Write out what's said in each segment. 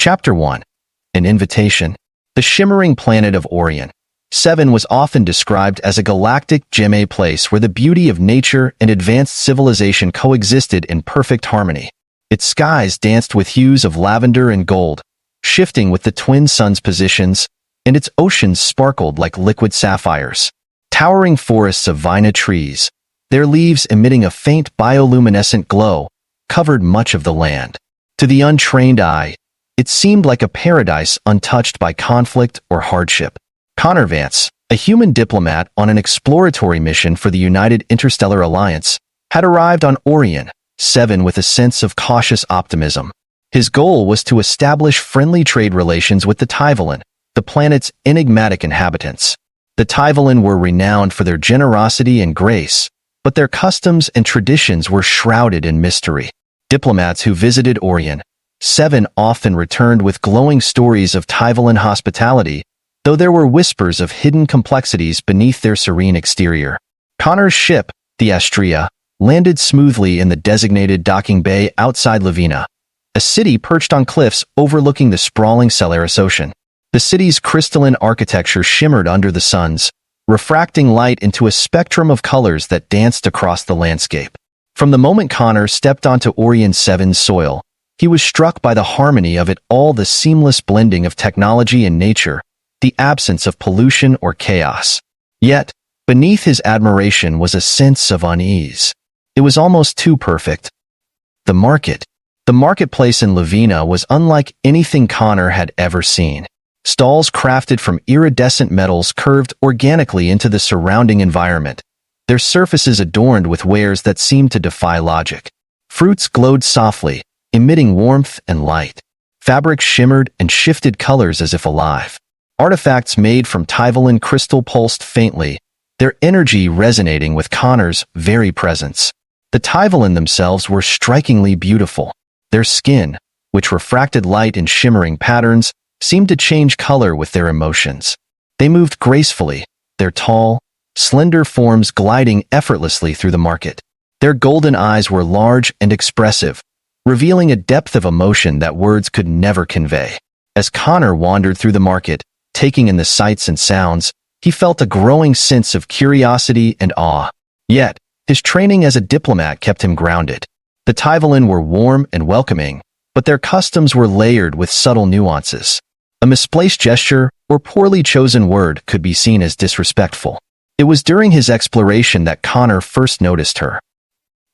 Chapter 1. An Invitation. The shimmering planet of Orian. 7 was often described as a galactic gem place where the beauty of nature and advanced civilization coexisted in perfect harmony. Its skies danced with hues of lavender and gold, shifting with the twin suns' positions, and its oceans sparkled like liquid sapphires. Towering forests of vina trees, their leaves emitting a faint bioluminescent glow, covered much of the land. To the untrained eye, it seemed like a paradise untouched by conflict or hardship. Connor Vance, a human diplomat on an exploratory mission for the United Interstellar Alliance, had arrived on Orian 7 with a sense of cautious optimism. His goal was to establish friendly trade relations with the Tyvalan, the planet's enigmatic inhabitants. The Tyvalan were renowned for their generosity and grace, but their customs and traditions were shrouded in mystery. Diplomats who visited Orian 7 often returned with glowing stories of Tyvalan hospitality, though there were whispers of hidden complexities beneath their serene exterior. Connor's ship, the Astrea, landed smoothly in the designated docking bay outside Lavina, a city perched on cliffs overlooking the sprawling Celaris Ocean. The city's crystalline architecture shimmered under the suns, refracting light into a spectrum of colors that danced across the landscape. From the moment Connor stepped onto Orian 7's soil, he was struck by the harmony of it all, the seamless blending of technology and nature, the absence of pollution or chaos. Yet, beneath his admiration was a sense of unease. It was almost too perfect. The market. The marketplace in Lavina was unlike anything Connor had ever seen. Stalls crafted from iridescent metals curved organically into the surrounding environment, their surfaces adorned with wares that seemed to defy logic. Fruits glowed softly, emitting warmth and light. Fabrics shimmered and shifted colors as if alive. Artifacts made from Tyvalan crystal pulsed faintly, their energy resonating with Connor's very presence. The Tyvalan themselves were strikingly beautiful. Their skin, which refracted light in shimmering patterns, seemed to change color with their emotions. They moved gracefully, their tall, slender forms gliding effortlessly through the market. Their golden eyes were large and expressive, revealing a depth of emotion that words could never convey. As Connor wandered through the market, taking in the sights and sounds, he felt a growing sense of curiosity and awe. Yet, his training as a diplomat kept him grounded. The Tyvalan were warm and welcoming, but their customs were layered with subtle nuances. A misplaced gesture or poorly chosen word could be seen as disrespectful. It was during his exploration that Connor first noticed her.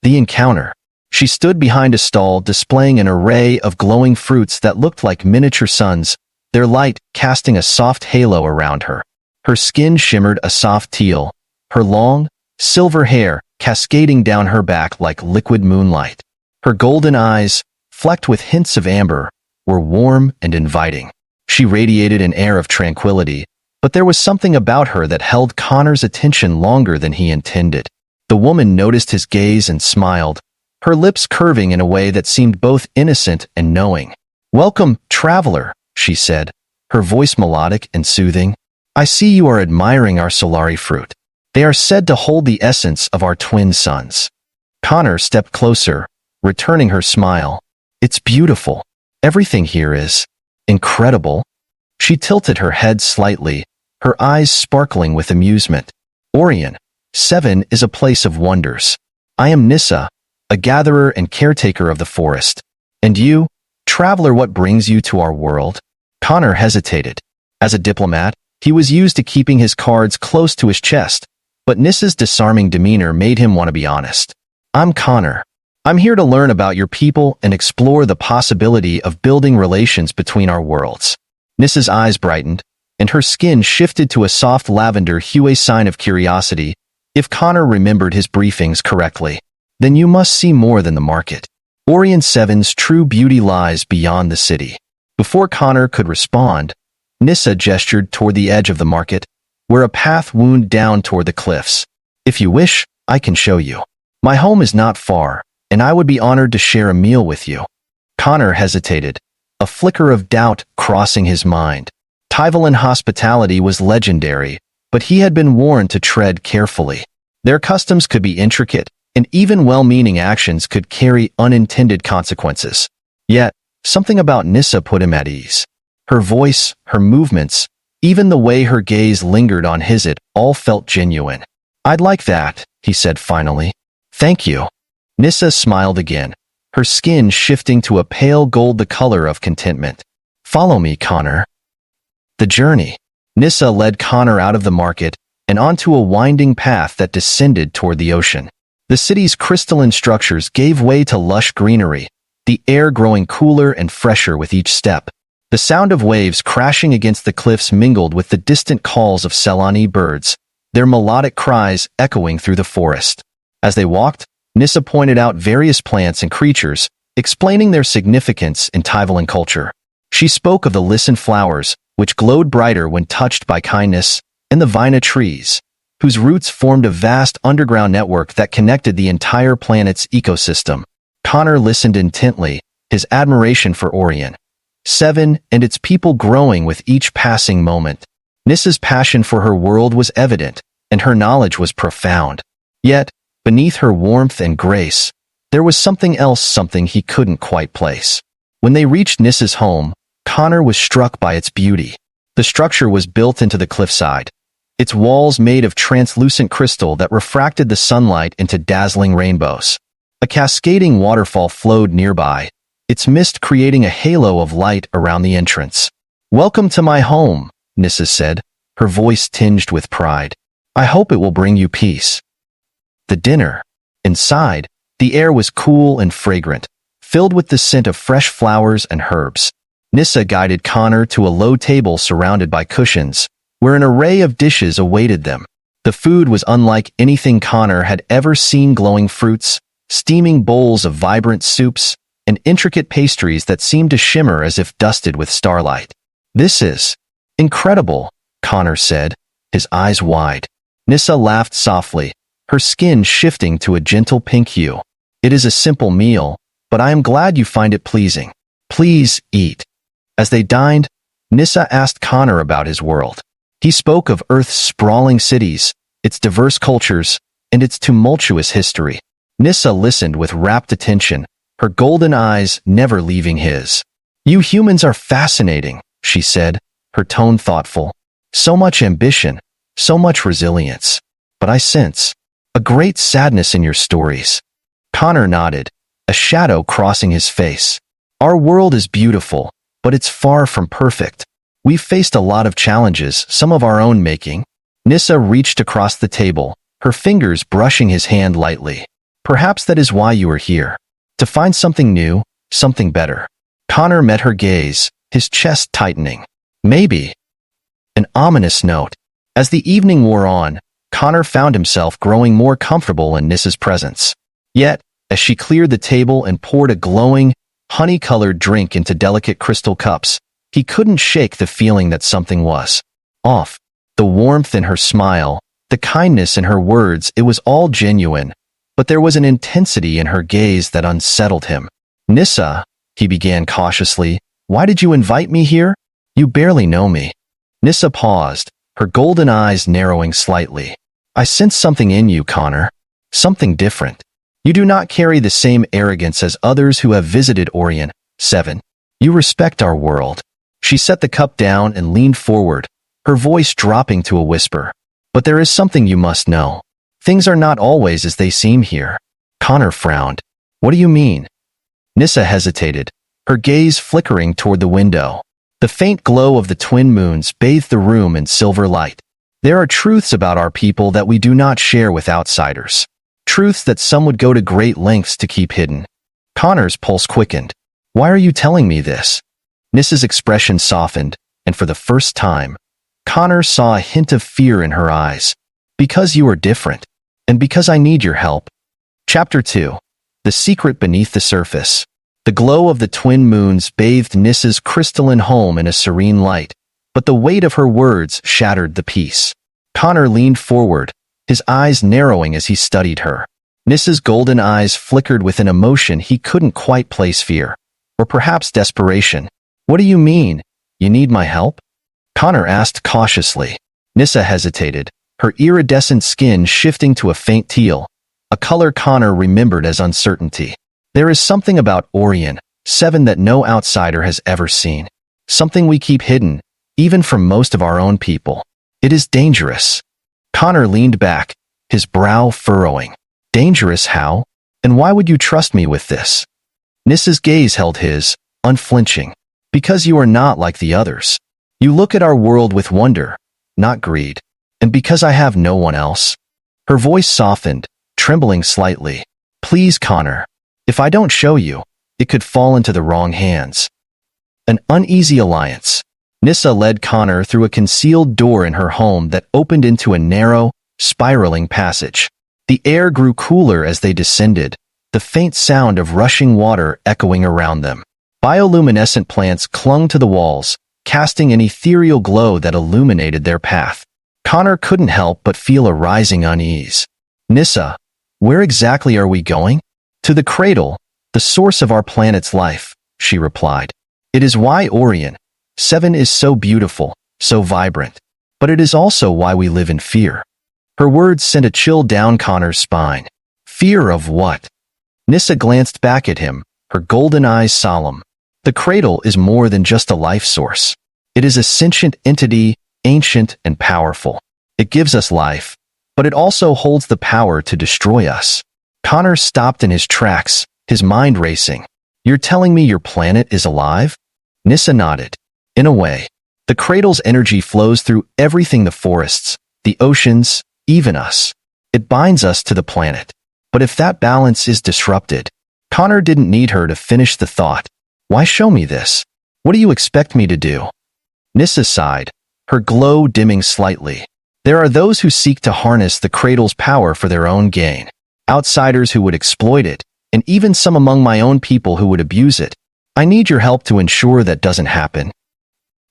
The encounter. She stood behind a stall displaying an array of glowing fruits that looked like miniature suns, their light casting a soft halo around her. Her skin shimmered a soft teal, her long, silver hair cascading down her back like liquid moonlight. Her golden eyes, flecked with hints of amber, were warm and inviting. She radiated an air of tranquility, but there was something about her that held Connor's attention longer than he intended. The woman noticed his gaze and smiled, her lips curving in a way that seemed both innocent and knowing. "Welcome, traveler," she said, her voice melodic and soothing. "I see you are admiring our Solari fruit. They are said to hold the essence of our twin suns." Connor stepped closer, returning her smile. "It's beautiful. Everything here is incredible." She tilted her head slightly, her eyes sparkling with amusement. "Orian 7 is a place of wonders. I am Nissa, a gatherer and caretaker of the forest. And you, traveler, what brings you to our world?" Connor hesitated. As a diplomat, he was used to keeping his cards close to his chest, but Nissa's disarming demeanor made him want to be honest. "I'm Connor. I'm here to learn about your people and explore the possibility of building relations between our worlds." Nissa's eyes brightened, and her skin shifted to a soft lavender hue, a sign of curiosity. If Connor remembered his briefings correctly, then you must see more than the market. Orian 7's true beauty lies beyond the city. Before Connor could respond, Nissa gestured toward the edge of the market, where a path wound down toward the cliffs. "If you wish, I can show you. My home is not far, and I would be honored to share a meal with you." Connor hesitated, a flicker of doubt crossing his mind. Tyvalan hospitality was legendary, but he had been warned to tread carefully. Their customs could be intricate, and even well-meaning actions could carry unintended consequences. Yet, Something about Nissa put him at ease. Her voice, her movements, even the way her gaze lingered on his, it all felt genuine. "I'd like that," he said finally. "Thank you." Nissa smiled again, her skin shifting to a pale gold, the color of contentment. "Follow me, Connor." The journey. Nissa led Connor out of the market and onto a winding path that descended toward the ocean. The city's crystalline structures gave way to lush greenery, the air growing cooler and fresher with each step. The sound of waves crashing against the cliffs mingled with the distant calls of Selani birds, their melodic cries echoing through the forest. As they walked, Nissa pointed out various plants and creatures, explaining their significance in Tyvalan culture. She spoke of the Listen flowers, which glowed brighter when touched by kindness, and the Vina trees, whose roots formed a vast underground network that connected the entire planet's ecosystem. Connor listened intently, his admiration for Orian Seven and its people growing with each passing moment. Nissa's passion for her world was evident, and her knowledge was profound. Yet, beneath her warmth and grace, there was something else, something he couldn't quite place. When they reached Nissa's home, Connor was struck by its beauty. The structure was built into the cliffside, its walls made of translucent crystal that refracted the sunlight into dazzling rainbows. A cascading waterfall flowed nearby, its mist creating a halo of light around the entrance. "Welcome to my home," Nissa said, her voice tinged with pride. "I hope it will bring you peace." The dinner. Inside, the air was cool and fragrant, filled with the scent of fresh flowers and herbs. Nissa guided Connor to a low table surrounded by cushions, where an array of dishes awaited them. The food was unlike anything Connor had ever seen: glowing fruits, steaming bowls of vibrant soups, and intricate pastries that seemed to shimmer as if dusted with starlight. "This is incredible," Connor said, his eyes wide. Nissa laughed softly, her skin shifting to a gentle pink hue. "It is a simple meal, but I am glad you find it pleasing. Please eat." As they dined, Nissa asked Connor about his world. He spoke of Earth's sprawling cities, its diverse cultures, and its tumultuous history. Nissa listened with rapt attention, her golden eyes never leaving his. "You humans are fascinating," she said, her tone thoughtful. "So much ambition, so much resilience. But I sense a great sadness in your stories." Connor nodded, a shadow crossing his face. "Our world is beautiful, but it's far from perfect. We've faced a lot of challenges, some of our own making." Nissa reached across the table, her fingers brushing his hand lightly. "Perhaps that is why you are here. To find something new, something better." Connor met her gaze, his chest tightening. "Maybe." An ominous note. As the evening wore on, Connor found himself growing more comfortable in Nissa's presence. Yet, as she cleared the table and poured a glowing, honey-colored drink into delicate crystal cups, he couldn't shake the feeling that something was off. The warmth in her smile, the kindness in her words, it was all genuine, but there was an intensity in her gaze that unsettled him. "Nissa," he began cautiously, "why did you invite me here? You barely know me." Nissa paused, her golden eyes narrowing slightly. "I sense something in you, Connor. Something different. You do not carry the same arrogance as others who have visited Orian Seven. You respect our world." She set the cup down and leaned forward, her voice dropping to a whisper. "But there is something you must know. Things are not always as they seem here." Connor frowned. "What do you mean?" Nissa hesitated, her gaze flickering toward the window. The faint glow of the twin moons bathed the room in silver light. "There are truths about our people that we do not share with outsiders. Truths that some would go to great lengths to keep hidden." Connor's pulse quickened. "Why are you telling me this?" Nissa's expression softened, and for the first time, Connor saw a hint of fear in her eyes. "Because you are different, and because I need your help." Chapter 2. The Secret Beneath the Surface. The glow of the twin moons bathed Nissa's crystalline home in a serene light, but the weight of her words shattered the peace. Connor leaned forward, his eyes narrowing as he studied her. Nissa's golden eyes flickered with an emotion he couldn't quite place: fear, or perhaps desperation. "What do you mean? You need my help?" Connor asked cautiously. Nissa hesitated, her iridescent skin shifting to a faint teal, a color Connor remembered as uncertainty. "There is something about Orian Seven that no outsider has ever seen. Something we keep hidden, even from most of our own people. It is dangerous. Connor leaned back, his brow furrowing. Dangerous how? And why would you trust me with this? Nissa's gaze held his, unflinching. Because you are not like the others. You look at our world with wonder, not greed. And because I have no one else. Her voice softened, trembling slightly. Please, Connor. If I don't show you, it could fall into the wrong hands. An uneasy alliance. Nissa led Connor through a concealed door in her home that opened into a narrow, spiraling passage. The air grew cooler as they descended, the faint sound of rushing water echoing around them. Bioluminescent plants clung to the walls, casting an ethereal glow that illuminated their path. Connor couldn't help but feel a rising unease. Nissa, where exactly are we going? To the Cradle, the source of our planet's life, she replied. It is why Orian Seven is so beautiful, so vibrant. But it is also why we live in fear. Her words sent a chill down Connor's spine. Fear of what? Nissa glanced back at him, her golden eyes solemn. The Cradle is more than just a life source. It is a sentient entity, ancient and powerful. It gives us life, but it also holds the power to destroy us. Connor stopped in his tracks, his mind racing. You're telling me your planet is alive? Nissa nodded. In a way, the Cradle's energy flows through everything, the forests, the oceans, even us. It binds us to the planet. But if that balance is disrupted, Connor didn't need her to finish the thought. Why show me this? What do you expect me to do? Nissa sighed, her glow dimming slightly. There are those who seek to harness the Cradle's power for their own gain. Outsiders who would exploit it, and even some among my own people who would abuse it. I need your help to ensure that doesn't happen.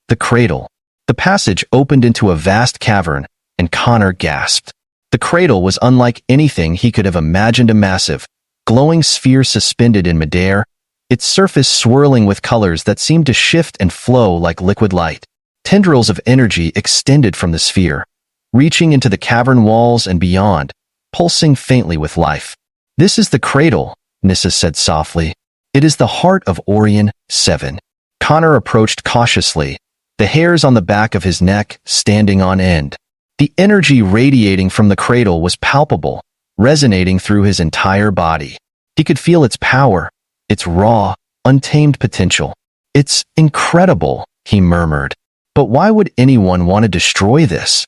The Cradle. The passage opened into a vast cavern, and Connor gasped. The Cradle was unlike anything he could have imagined, a massive, glowing sphere suspended in midair, its surface swirling with colors that seemed to shift and flow like liquid light. Tendrils of energy extended from the sphere, reaching into the cavern walls and beyond, pulsing faintly with life. This is the Cradle, Nissa said softly. It is the heart of Orian Seven. Connor approached cautiously, the hairs on the back of his neck standing on end. The energy radiating from the Cradle was palpable, resonating through his entire body. He could feel its power, its raw, untamed potential. It's incredible, he murmured. But why would anyone want to destroy this?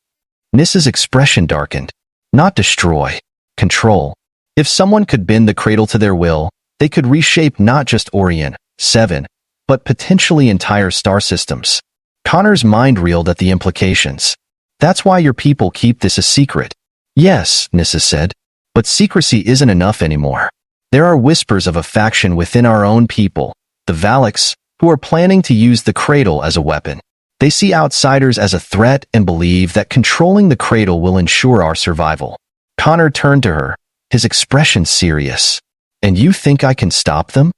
Nissa's expression darkened. Not destroy. Control. If someone could bend the Cradle to their will, they could reshape not just Orian Seven, but potentially entire star systems. Connor's mind reeled at the implications. That's why your people keep this a secret. Yes, Nissa said, but secrecy isn't enough anymore. There are whispers of a faction within our own people, the Valaks, who are planning to use the Cradle as a weapon. They see outsiders as a threat and believe that controlling the Cradle will ensure our survival. Connor turned to her, his expression serious. And you think I can stop them?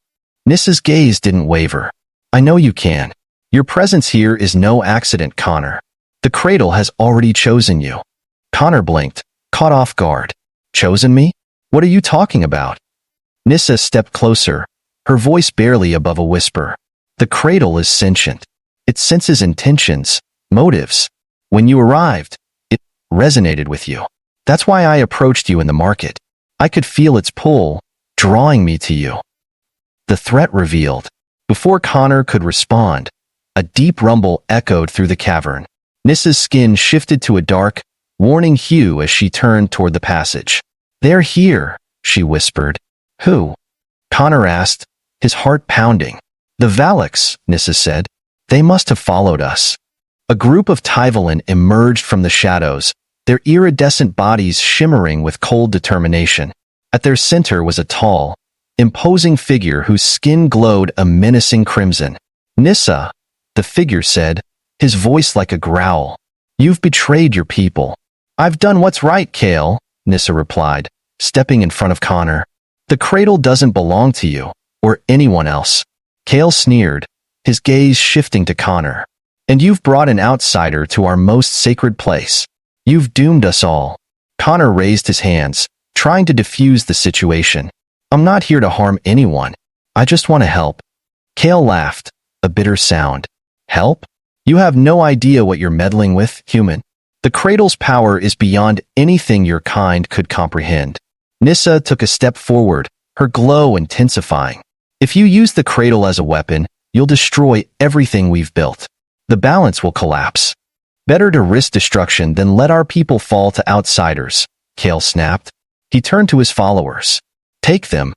Nissa's gaze didn't waver. I know you can. Your presence here is no accident, Connor. The Cradle has already chosen you. Connor blinked, caught off guard. Chosen me? What are you talking about? Nissa stepped closer, her voice barely above a whisper. The Cradle is sentient. It senses intentions, motives. When you arrived, it resonated with you. That's why I approached you in the market. I could feel its pull, drawing me to you. The threat revealed. Before Connor could respond, a deep rumble echoed through the cavern. Nissa's skin shifted to a dark, warning hue as she turned toward the passage. They're here, she whispered. Who? Connor asked, his heart pounding. The Valaks, Nissa said. They must have followed us. A group of Tyvalan emerged from the shadows, their iridescent bodies shimmering with cold determination. At their center was a tall, imposing figure whose skin glowed a menacing crimson. Nissa, the figure said, his voice like a growl. You've betrayed your people. I've done what's right, Kale, Nissa replied, stepping in front of Connor. The Cradle doesn't belong to you, or anyone else. Kale sneered, his gaze shifting to Connor. And you've brought an outsider to our most sacred place. You've doomed us all. Connor raised his hands, trying to defuse the situation. I'm not here to harm anyone. I just want to help. Kale laughed, a bitter sound. Help? You have no idea what you're meddling with, human. The Cradle's power is beyond anything your kind could comprehend. Nissa took a step forward, her glow intensifying. If you use the Cradle as a weapon, you'll destroy everything we've built. The balance will collapse. Better to risk destruction than let our people fall to outsiders, Kale snapped. He turned to his followers. Take them.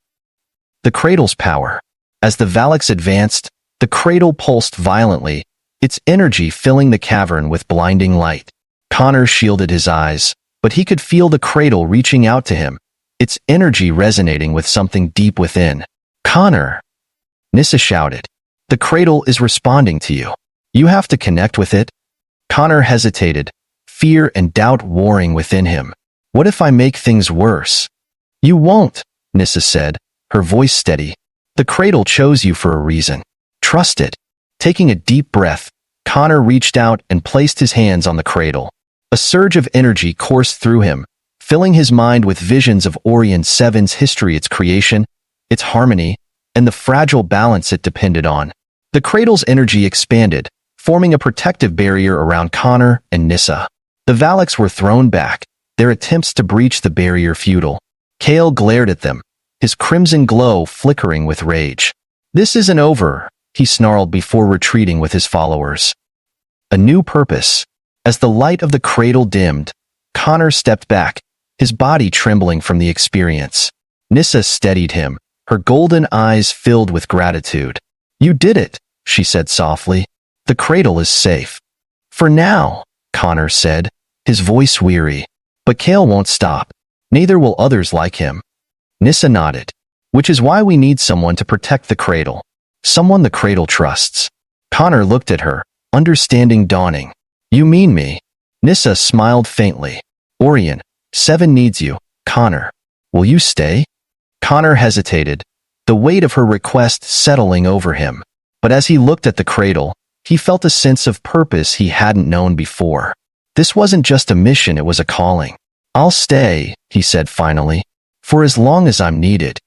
The Cradle's power. As the Valaks advanced, the Cradle pulsed violently, its energy filling the cavern with blinding light. Connor shielded his eyes, but he could feel the Cradle reaching out to him, its energy resonating with something deep within. Connor! Nissa shouted. The Cradle is responding to you. You have to connect with it. Connor hesitated, fear and doubt warring within him. What if I make things worse? You won't, Nissa said, her voice steady. The Cradle chose you for a reason. Trust it. Taking a deep breath, Connor reached out and placed his hands on the Cradle. A surge of energy coursed through him, filling his mind with visions of Orian Seven's history, its creation, its harmony, and the fragile balance it depended on. The Cradle's energy expanded, forming a protective barrier around Connor and Nissa. The Valaks were thrown back, their attempts to breach the barrier futile. Kale glared at them, his crimson glow flickering with rage. This isn't over, he snarled before retreating with his followers. A new purpose. As the light of the Cradle dimmed, Connor stepped back, his body trembling from the experience. Nissa steadied him, her golden eyes filled with gratitude. You did it, she said softly. The Cradle is safe. For now, Connor said, his voice weary. But Kale won't stop. Neither will others like him. Nissa nodded. Which is why we need someone to protect the Cradle. Someone the Cradle trusts. Connor looked at her, understanding dawning. You mean me? Nissa smiled faintly. Orian Seven needs you, Connor. Will you stay? Connor hesitated, the weight of her request settling over him. But as he looked at the Cradle, he felt a sense of purpose he hadn't known before. This wasn't just a mission, it was a calling. I'll stay, he said finally, for as long as I'm needed.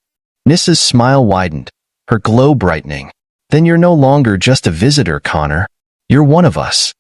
Nissa's smile widened, her glow brightening. Then you're no longer just a visitor, Connor. You're one of us.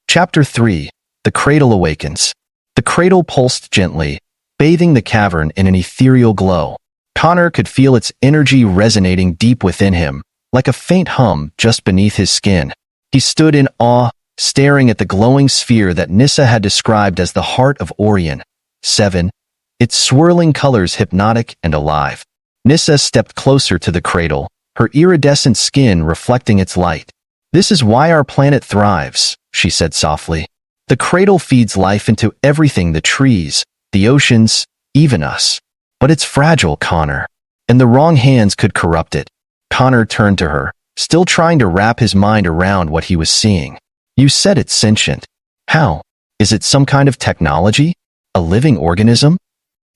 Chapter 3. The Cradle Awakens. The Cradle pulsed gently, bathing the cavern in an ethereal glow. Connor could feel its energy resonating deep within him, like a faint hum just beneath his skin. He stood in awe, staring at the glowing sphere that Nissa had described as the heart of Orian Seven, its swirling colors hypnotic and alive. Nissa stepped closer to the Cradle, her iridescent skin reflecting its light. This is why our planet thrives, she said softly. The Cradle feeds life into everything, the trees, the oceans, even us. But it's fragile, Connor, and the wrong hands could corrupt it. Connor turned to her, still trying to wrap his mind around what he was seeing. You said it's sentient. How? Is it some kind of technology? A living organism?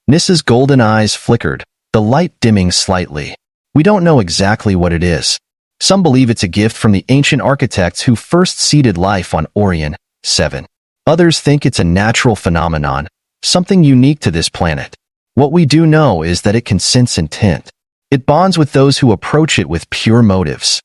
Nissa's golden eyes flickered, the light dimming slightly. We don't know exactly what it is. Some believe it's a gift from the ancient architects who first seeded life on Orian Seven. Others think it's a natural phenomenon, something unique to this planet. What we do know is that it can sense intent. It bonds with those who approach it with pure motives.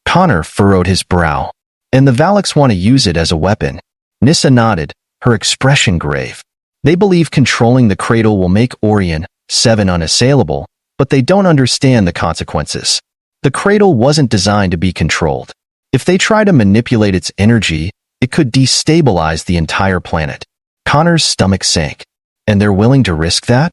Connor furrowed his brow. And the Valaks want to use it as a weapon. Nissa nodded, her expression grave. They believe controlling the Cradle will make Orian Seven unassailable, but they don't understand the consequences. The Cradle wasn't designed to be controlled. If they try to manipulate its energy, it could destabilize the entire planet. Connor's stomach sank. And they're willing to risk that?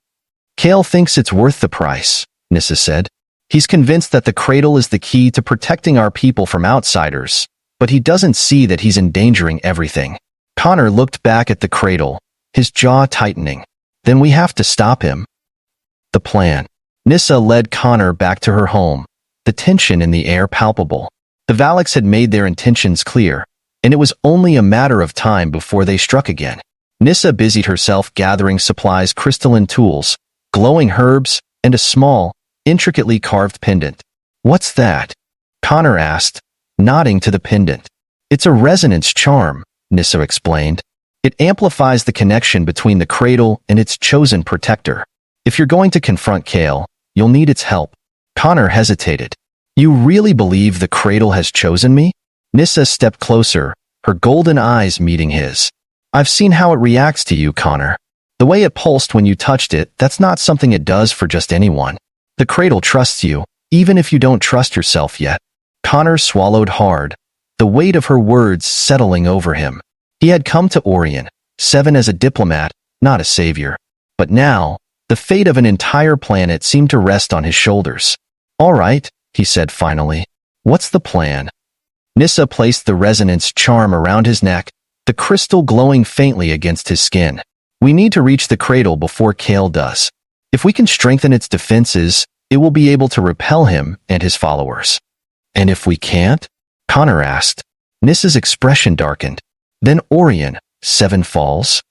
Kale thinks it's worth the price, Nissa said. He's convinced that the Cradle is the key to protecting our people from outsiders, but he doesn't see that he's endangering everything. Connor looked back at the Cradle, his jaw tightening. Then we have to stop him. The plan. Nissa led Connor back to her home, the tension in the air palpable. The Valaks had made their intentions clear, and it was only a matter of time before they struck again. Nissa busied herself gathering supplies, crystalline tools, glowing herbs, and a small, intricately carved pendant. What's that? Connor asked, nodding to the pendant. It's a resonance charm, Nissa explained. It amplifies the connection between the Cradle and its chosen protector. If you're going to confront Kale, you'll need its help. Connor hesitated. You really believe the Cradle has chosen me? Nissa stepped closer, her golden eyes meeting his. I've seen how it reacts to you, Connor. The way it pulsed when you touched it, that's not something it does for just anyone. The Cradle trusts you, even if you don't trust yourself yet. Connor swallowed hard, the weight of her words settling over him. He had come to Orian Seven as a diplomat, not a savior. But now, the fate of an entire planet seemed to rest on his shoulders. All right, he said finally. What's the plan? Nissa placed the resonance charm around his neck, the crystal glowing faintly against his skin. We need to reach the Cradle before Kale does. If we can strengthen its defenses, it will be able to repel him and his followers. And if we can't? Connor asked. Nissa's expression darkened. Then Orian Seven falls.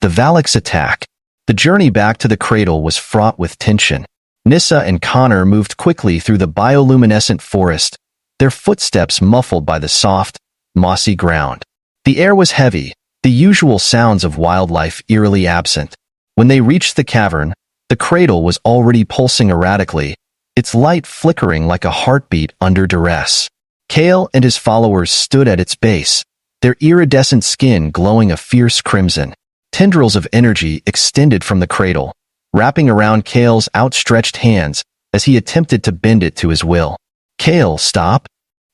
The Valak's attack. The journey back to the Cradle was fraught with tension. Nissa and Connor moved quickly through the bioluminescent forest, their footsteps muffled by the soft, mossy ground. The air was heavy, the usual sounds of wildlife eerily absent. When they reached the cavern, the Cradle was already pulsing erratically, its light flickering like a heartbeat under duress. Kale and his followers stood at its base, their iridescent skin glowing a fierce crimson. Tendrils of energy extended from the Cradle, wrapping around Kale's outstretched hands as he attempted to bend it to his will. Kale, stop!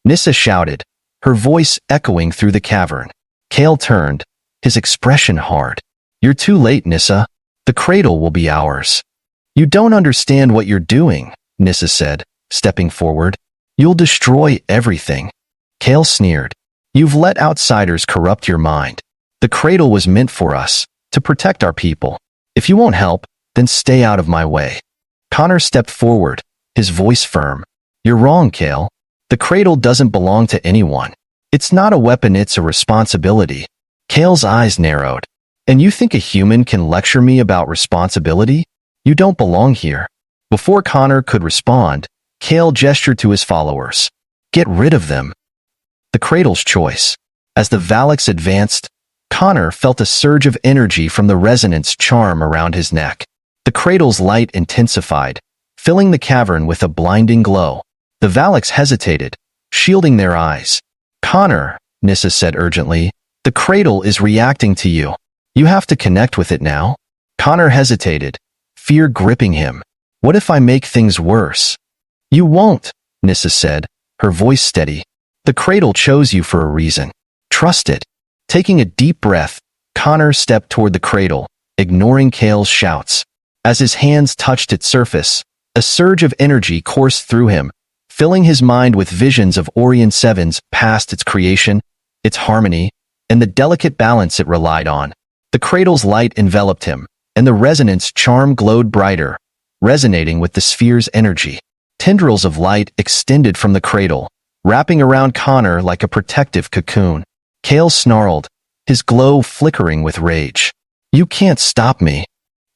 Nissa shouted, her voice echoing through the cavern. Kale turned, his expression hard. You're too late, Nissa. The Cradle will be ours. You don't understand what you're doing, Nissa said, stepping forward. You'll destroy everything. Kale sneered. You've let outsiders corrupt your mind. The Cradle was meant for us, to protect our people. If you won't help, then stay out of my way. Connor stepped forward, his voice firm. You're wrong, Kale. The Cradle doesn't belong to anyone. It's not a weapon, it's a responsibility. Kale's eyes narrowed. And you think a human can lecture me about responsibility? You don't belong here. Before Connor could respond, Kale gestured to his followers. Get rid of them. The Cradle's choice. As the Valaks advanced, Connor felt a surge of energy from the resonance charm around his neck. The Cradle's light intensified, filling the cavern with a blinding glow. The Valaks hesitated, shielding their eyes. Connor, Nissa said urgently, the Cradle is reacting to you. You have to connect with it now. Connor hesitated, fear gripping him. What if I make things worse? You won't, Nissa said, her voice steady. The Cradle chose you for a reason. Trust it. Taking a deep breath, Connor stepped toward the Cradle, ignoring Kale's shouts. As his hands touched its surface, a surge of energy coursed through him, filling his mind with visions of Orian Seven's past, its creation, its harmony, and the delicate balance it relied on. The Cradle's light enveloped him, and the resonance charm glowed brighter, resonating with the sphere's energy. Tendrils of light extended from the Cradle, wrapping around Connor like a protective cocoon. Kale snarled, his glow flickering with rage. You can't stop me.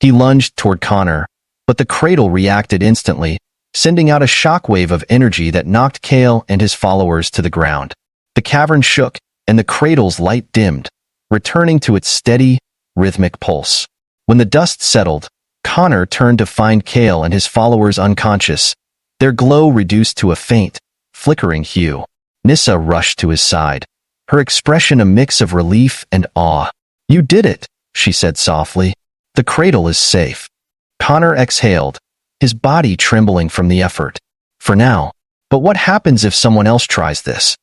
He lunged toward Connor, but the Cradle reacted instantly, sending out a shockwave of energy that knocked Kale and his followers to the ground. The cavern shook, and the Cradle's light dimmed, returning to its steady, rhythmic pulse. When the dust settled, Connor turned to find Kale and his followers unconscious, their glow reduced to a faint, flickering hue. Nissa rushed to his side, her expression a mix of relief and awe. You did it, she said softly. The Cradle is safe. Connor exhaled, his body trembling from the effort. For now. But what happens if someone else tries this?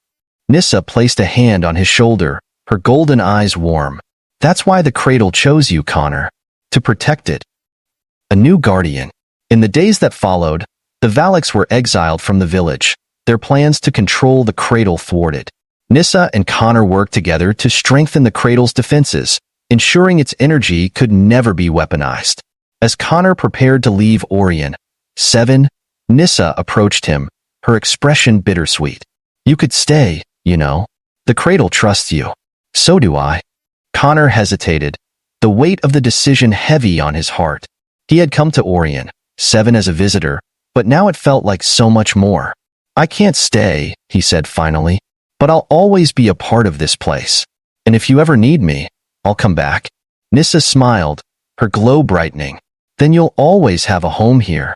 Nissa placed a hand on his shoulder, her golden eyes warm. That's why the Cradle chose you, Connor. To protect it. A new guardian. In the days that followed, the Valaks were exiled from the village, their plans to control the Cradle thwarted. Nissa and Connor worked together to strengthen the Cradle's defenses, ensuring its energy could never be weaponized. As Connor prepared to leave Orian Seven, Nissa approached him, her expression bittersweet. You could stay, you know. The Cradle trusts you. So do I. Connor hesitated, the weight of the decision heavy on his heart. He had come to Orian Seven as a visitor, but now it felt like so much more. I can't stay, he said finally, but I'll always be a part of this place. And if you ever need me, I'll come back. Nissa smiled, her glow brightening. Then you'll always have a home here.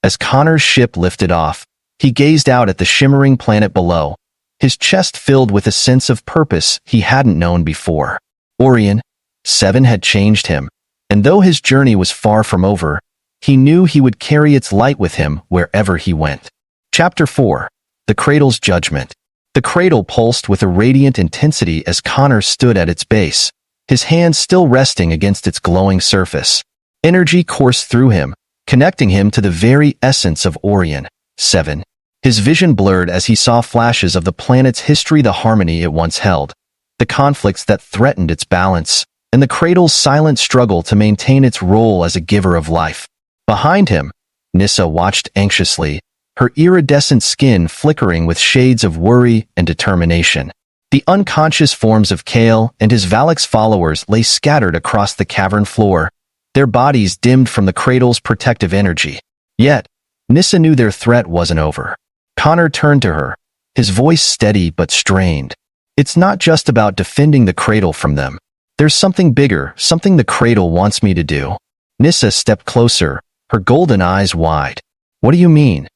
As Connor's ship lifted off, He gazed out at the shimmering planet below, his chest filled with a sense of purpose he hadn't known before. Orian Seven had changed him, and though his journey was far from over, he knew he would carry its light with him wherever he went. Chapter 4. The Cradle's Judgment. The cradle pulsed with a radiant intensity as Connor stood at its base, his hands still resting against its glowing surface. Energy coursed through him, connecting him to the very essence of Orian Seven. His vision blurred as he saw flashes of the planet's history, the harmony it once held, the conflicts that threatened its balance, and the cradle's silent struggle to maintain its role as a giver of life. Behind him, Nissa watched anxiously, her iridescent skin flickering with shades of worry and determination. The unconscious forms of Kale and his Valak's followers lay scattered across the cavern floor, their bodies dimmed from the cradle's protective energy. Yet, Nissa knew their threat wasn't over. Connor turned to her, his voice steady but strained. It's not just about defending the cradle from them. There's something bigger, something the cradle wants me to do. Nissa stepped closer, her golden eyes wide. What do you mean?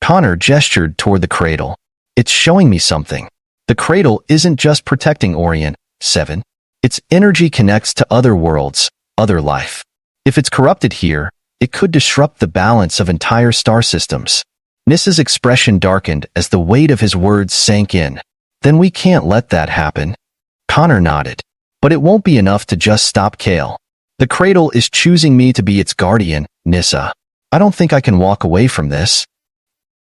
Connor gestured toward the cradle. It's showing me something. The cradle isn't just protecting Orian Seven. Its energy connects to other worlds, other life. If it's corrupted here, it could disrupt the balance of entire star systems. Nissa's expression darkened as the weight of his words sank in. Then we can't let that happen. Connor nodded. But it won't be enough to just stop Kale. The cradle is choosing me to be its guardian, Nissa. I don't think I can walk away from this.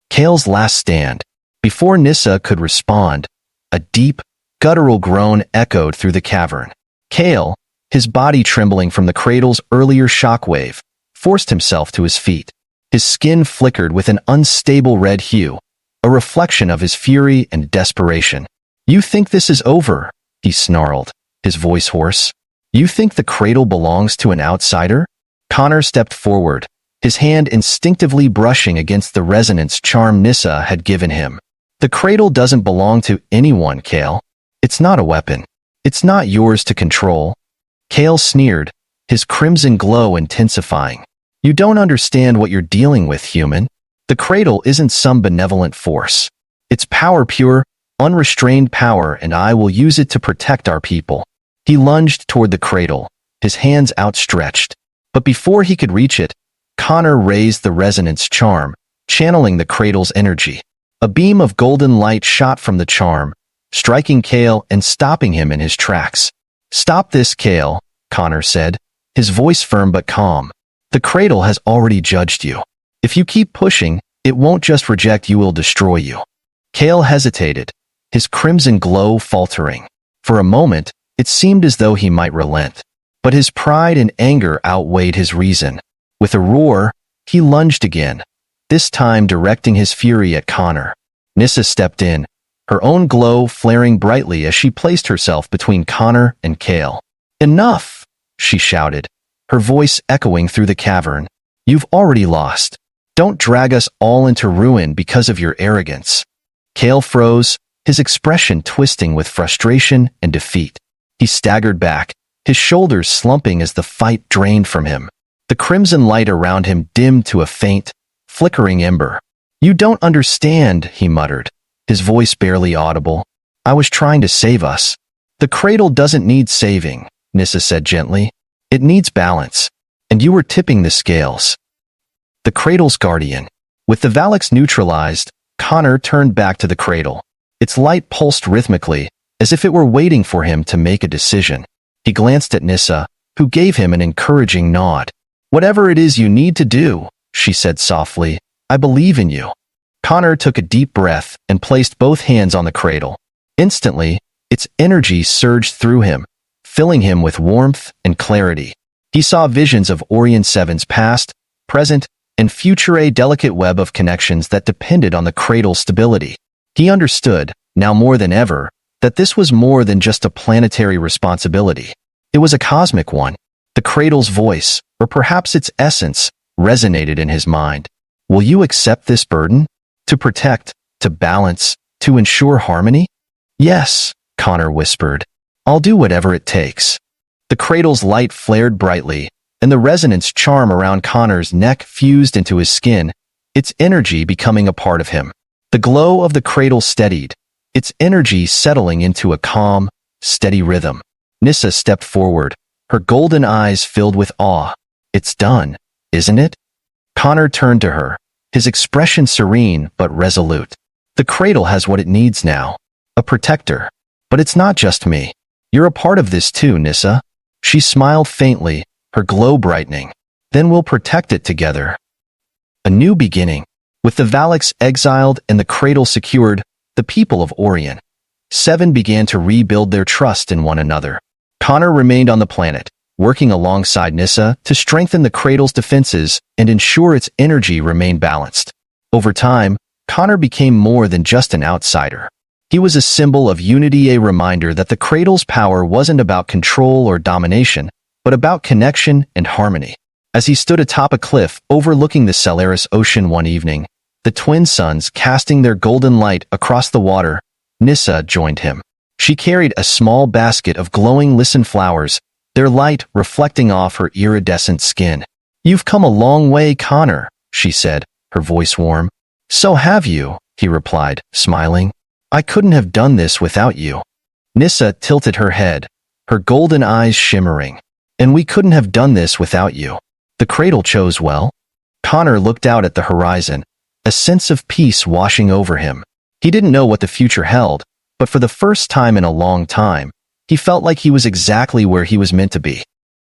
Kale's last stand. Before Nissa could respond, a deep, guttural groan echoed through the cavern. Kale, his body trembling from the cradle's earlier shockwave, forced himself to his feet. His skin flickered with an unstable red hue, a reflection of his fury and desperation. You think this is over? He snarled, his voice hoarse. You think the cradle belongs to an outsider? Connor stepped forward, his hand instinctively brushing against the resonance charm Nissa had given him. The cradle doesn't belong to anyone, Kale. It's not a weapon. It's not yours to control. Kale sneered, his crimson glow intensifying. You don't understand what you're dealing with, human. The cradle isn't some benevolent force. It's power, pure, unrestrained power, and I will use it to protect our people. He lunged toward the cradle, his hands outstretched. But before he could reach it, Connor raised the resonance charm, channeling the cradle's energy. A beam of golden light shot from the charm, striking Kale and stopping him in his tracks. Stop this, Kale, Connor said, his voice firm but calm. The cradle has already judged you. If you keep pushing, it won't just reject you, will destroy you. Kale hesitated, his crimson glow faltering. For a moment, it seemed as though he might relent. But his pride and anger outweighed his reason. With a roar, he lunged again, this time directing his fury at Connor. Nissa stepped in, her own glow flaring brightly as she placed herself between Connor and Kale. Enough, she shouted, her voice echoing through the cavern. You've already lost. Don't drag us all into ruin because of your arrogance. Kale froze, his expression twisting with frustration and defeat. He staggered back, his shoulders slumping as the fight drained from him. The crimson light around him dimmed to a faint, flickering ember. You don't understand, he muttered, his voice barely audible. I was trying to save us. The cradle doesn't need saving, Nissa said gently. It needs balance. And you were tipping the scales. The cradle's guardian. With the Valaks neutralized, Connor turned back to the cradle. Its light pulsed rhythmically, as if it were waiting for him to make a decision. He glanced at Nissa, who gave him an encouraging nod. Whatever it is you need to do, she said softly, I believe in you. Connor took a deep breath and placed both hands on the cradle. Instantly, its energy surged through him, filling him with warmth and clarity. He saw visions of Orian Seven's past, present, and future, a delicate web of connections that depended on the cradle's stability. He understood, now more than ever, that this was more than just a planetary responsibility. It was a cosmic one. The cradle's voice, or perhaps its essence, resonated in his mind. Will you accept this burden? To protect, to balance, to ensure harmony? Yes, Connor whispered. I'll do whatever it takes. The cradle's light flared brightly, and the resonance charm around Connor's neck fused into his skin, its energy becoming a part of him. The glow of the cradle steadied, its energy settling into a calm, steady rhythm. Nissa stepped forward, her golden eyes filled with awe. It's done, isn't it? Connor turned to her, his expression serene but resolute. The cradle has what it needs now. A protector. But it's not just me. You're a part of this too, Nissa. She smiled faintly, her glow brightening. Then we'll protect it together. A new beginning. With the Valaks exiled and the cradle secured, the people of Orian Seven began to rebuild their trust in one another. Connor remained on the planet, working alongside Nissa to strengthen the cradle's defenses and ensure its energy remained balanced. Over time, Connor became more than just an outsider. He was a symbol of unity, a reminder that the cradle's power wasn't about control or domination, but about connection and harmony. As he stood atop a cliff overlooking the Celaris Ocean one evening, the twin suns casting their golden light across the water, Nissa joined him. She carried a small basket of glowing listen flowers, their light reflecting off her iridescent skin. "You've come a long way, Connor," she said, her voice warm. "So have you," he replied, smiling. "I couldn't have done this without you." Nissa tilted her head, her golden eyes shimmering. "And we couldn't have done this without you. The cradle chose well." Connor looked out at the horizon, a sense of peace washing over him. He didn't know what the future held, but for the first time in a long time, he felt like he was exactly where he was meant to be.